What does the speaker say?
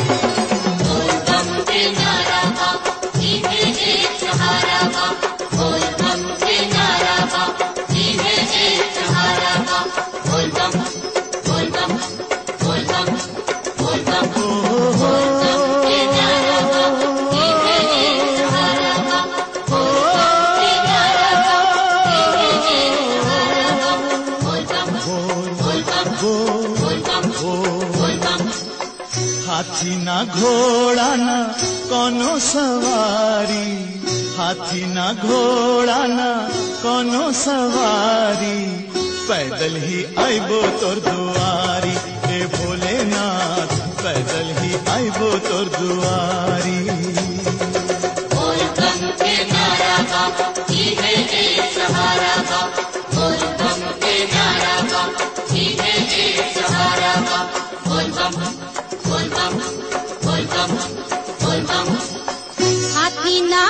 बोल बम के नारा बा इहे एक सहारा बा बोल बम के नारा बा इहे एक सहारा बा बोल बम बोल बम बोल बम बोल बम बोल बम के नारा बा इहे एक सहारा बा बोल बम के नारा बा इहे एक सहारा बा बोल बम बोल बम बोल बम बोल बम। हाथी ना घोड़ा ना कोनो सवारी, हाथी ना घोड़ा ना कोनो सवारी, पैदल ही आइबो तोर दुआरी हे भोलेनाथ, पैदल ही आइबो तोर दुआरी। बोल बम के नारा बा इहे एक सहारा बा बोल बम के नारा बा इहे एक सहारा बा बोल बम बोल बम बोल बम बोल बम। हाथी ना